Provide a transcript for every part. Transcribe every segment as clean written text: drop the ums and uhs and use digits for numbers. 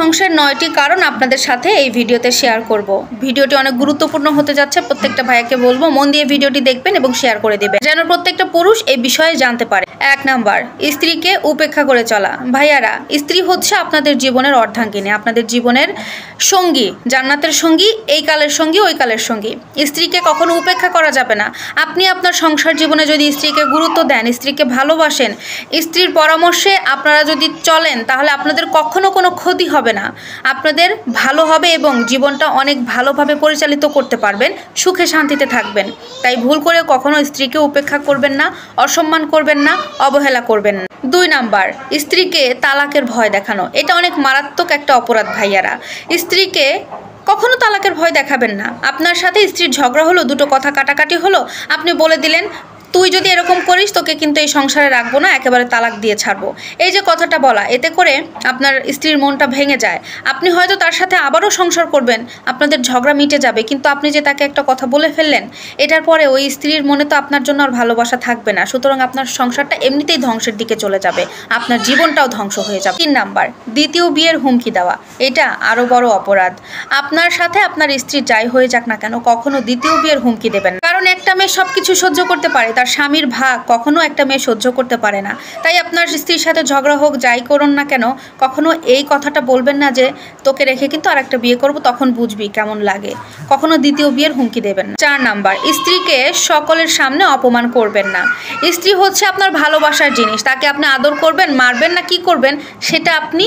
ধ্বংসের 9টি কারণ আপনাদের সাথে এই ভিডিওতে শেয়ার করব। ভিডিওটি অনেক গুরুত্বপূর্ণ হতে যাচ্ছে। প্রত্যেকটা ভাইয়াকে বলবো মন দিয়ে ভিডিওটি দেখবেন এবং শেয়ার করে দিবেন, যেন প্রত্যেকটা পুরুষ এই বিষয়ে জানতে পারে। 1 নাম্বার, স্ত্রীকে উপেক্ষা করে চলা। ভাইয়ারা, স্ত্রী হচ্ছে আপনাদের জীবনের অর্ধাঙ্গিনী, আপনাদের জীবনের সঙ্গী, জান্নাতের সঙ্গী, এই কালের সঙ্গী, ওই কালের সঙ্গী। স্ত্রীকে কখনো উপেক্ষা করা যাবে না। আপনি আপনার সংসার জীবনে যদি স্ত্রীকে গুরুত্ব দেন, স্ত্রীকে ভালোবাসেন, স্ত্রীর পরামর্শে আপনারা যদি চলেন, তাহলে আপনাদের কখনো কোনো ক্ষতি হবে না, আপনাদের ভালো হবে এবং জীবনটা অনেক ভালোভাবে পরিচালিত করতে পারবেন, সুখে শান্তিতে থাকবেন। তাই ভুল করে কখনো স্ত্রীকে উপেক্ষা করবেন না, অসম্মান করবেন না, অবহেলা করবেন না। 2 নাম্বার, স্ত্রীকে তালাকের ভয় দেখানো। এটা অনেক মারাত্মক একটা অপরাধ ভাইয়ারা। স্ত্রীকে কখনো তালাকের ভয় দেখাবেন না। আপনার সাথে স্ত্রীর ঝগড়া হলো, দুটো কথা কাটাকাটি হলো, আপনি বলে দিলেন তুই যদি এরকম করিস তোকে কিন্তু এই সংসারে রাখবো না, একেবারে তালাক দিয়ে ছাড়বো। এই যে কথাটা বলা, এতে করে আপনার স্ত্রীর মনটা ভেঙে যায়। আপনি হয়তো তার সাথে আবারও সংসার করবেন, আপনাদের ঝগড়া মিটে যাবে, কিন্তু আপনি যে তাকে একটা কথা বলে ফেললেন, এটার পরে ওই স্ত্রীর মনে তো আপনার জন্য আর ভালোবাসা থাকবে না। সুতরাং আপনার সংসারটা এমনিতেই ধ্বংসের দিকে চলে যাবে, আপনার জীবনটাও ধ্বংস হয়ে যাবে। 3 নাম্বার, দ্বিতীয় বিয়ের হুমকি দেওয়া। এটা আরও বড় অপরাধ। আপনার সাথে আপনার স্ত্রী যাই হয়ে যাক না কেন, কখনো দ্বিতীয় বিয়ের হুমকি দেবেন না। কারণ একটা মেয়ে সব কিছু সহ্য করতে পারে, তার স্বামীর ভাগ কখনো একটা মেয়ে সহ্য করতে পারে না। তাই আপনার স্ত্রীর সাথে ঝগড়া হোক, যাই করুন না কেন, কখনো এই কথাটা বলবেন না যে তোকে রেখে কিন্তু আর একটা বিয়ে করব, তখন বুঝবি কেমন লাগে। কখনো দ্বিতীয় বিয়ের হুমকি দেবেন না। 4 নাম্বার, স্ত্রীকে সকলের সামনে অপমান করবেন না। স্ত্রী হচ্ছে আপনার ভালোবাসার জিনিস, তাকে আপনি আদর করবেন, মারবেন না কি করবেন সেটা আপনি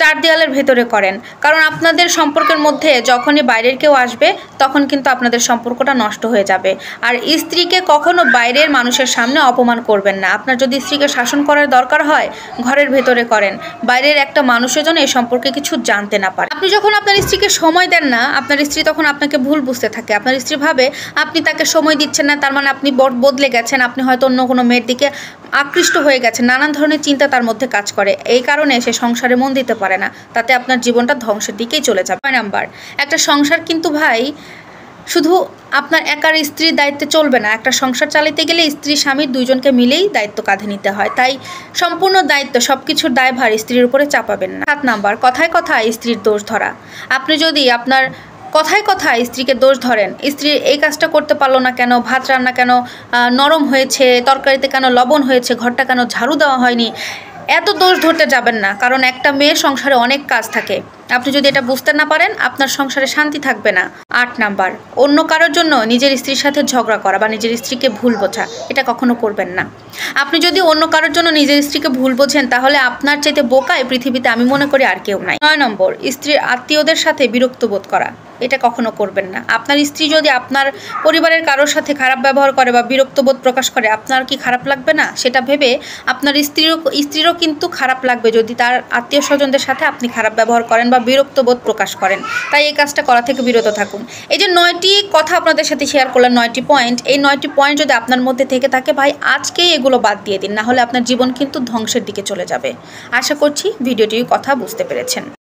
4 দেয়ালের ভেতরে করেন। কারণ আপনাদের সম্পর্কের মধ্যে যখনই বাইরের কেউ আসবে, তখন কিন্তু আপনাদের সম্পর্কটা নষ্ট হয়ে যাবে। আর স্ত্রীকে কখনো বাইরের মানুষের সামনে অপমান করবেন না। আপনার যদি স্ত্রীকে শাসন করার দরকার হয়, ঘরের ভেতরে করেন, বাইরের একটা মানুষের জন্য এই সম্পর্কে কিছু জানতে না পারে। আপনি যখন আপনার স্ত্রীকে সময় দেন না, আপনার স্ত্রী তখন আপনাকে ভুল বুঝতে থাকে। আপনার স্ত্রী ভাবে আপনি তাকে সময় দিচ্ছেন না, তার মানে আপনি বদলে গেছেন, আপনি হয়তো অন্য কোনো মেয়ের দিকে আকৃষ্ট হয়ে গেছেন। নানান ধরনের চিন্তা তার মধ্যে কাজ করে, এই কারণে সে সংসারে মন দিতে পারে না, তাতে আপনার জীবনটা ধ্বংসের দিকেই চলে যাবে। 6 নাম্বার, একটা সংসার কিন্তু ভাই শুধু আপনার একার স্ত্রীর দায়িত্বে চলবে না। একটা সংসার চালাতে গেলে স্ত্রী স্বামীর দুইজনকে মিলেই দায়িত্ব কাঁধে নিতে হয়। তাই সম্পূর্ণ দায়িত্ব, সব কিছুর দায়ভার স্ত্রীর উপরে চাপাবেন না। 7 নাম্বার, কথায় কথায় স্ত্রীর দোষ ধরা। আপনি যদি আপনার কথায় কথায় স্ত্রীকে দোষ ধরেন, স্ত্রী এই কাজটা করতে পারলো না কেন, ভাত রান্না কেন নরম হয়েছে, তরকারিতে কেন লবণ হয়েছে, ঘরটা কেন ঝাড়ু দেওয়া হয়নি, এত দোষ ধরতে যাবেন না। কারণ একটা মেয়ের সংসারে অনেক কাজ থাকে, আপনি যদি এটা বুঝতে না পারেন, আপনার সংসারে শান্তি থাকবে না। 8 নাম্বার, অন্য কারোর জন্য নিজের স্ত্রীর সাথে ঝগড়া করা বা নিজের স্ত্রীকে ভুল বোঝা, এটা কখনো করবেন না। আপনি যদি অন্য কারোর জন্য নিজের স্ত্রীকে ভুল বোঝেন, তাহলে আপনার চাইতে বোকা এই পৃথিবীতে আমি মনে করি আর কেউ নাই। 9 নম্বর, স্ত্রীর আত্মীয়দের সাথে বিরক্ত বোধ করা। এটা কখনো করবেন না। আপনার স্ত্রী যদি আপনার পরিবারের কারোর সাথে খারাপ ব্যবহার করে বা বিরক্তবোধ প্রকাশ করে, আপনার কি খারাপ লাগবে না? সেটা ভেবে আপনার স্ত্রীরও কিন্তু খারাপ লাগবে যদি তার আত্মীয় স্বজনদের সাথে আপনি খারাপ ব্যবহার করেন বা বিরক্তবোধ প্রকাশ করেন। তাই এই কাজটা করা থেকে বিরত থাকুন। এই যে 9টি কথা আপনাদের সাথে শেয়ার করলাম, 9টি পয়েন্ট, এই 9টি পয়েন্ট যদি আপনার মধ্যে থেকে থাকে, ভাই আজকেই এগুলো বাদ দিয়ে দিন, না হলে আপনার জীবন কিন্তু ধ্বংসের দিকে চলে যাবে। আশা করছি ভিডিওটির কথা বুঝতে পেরেছেন।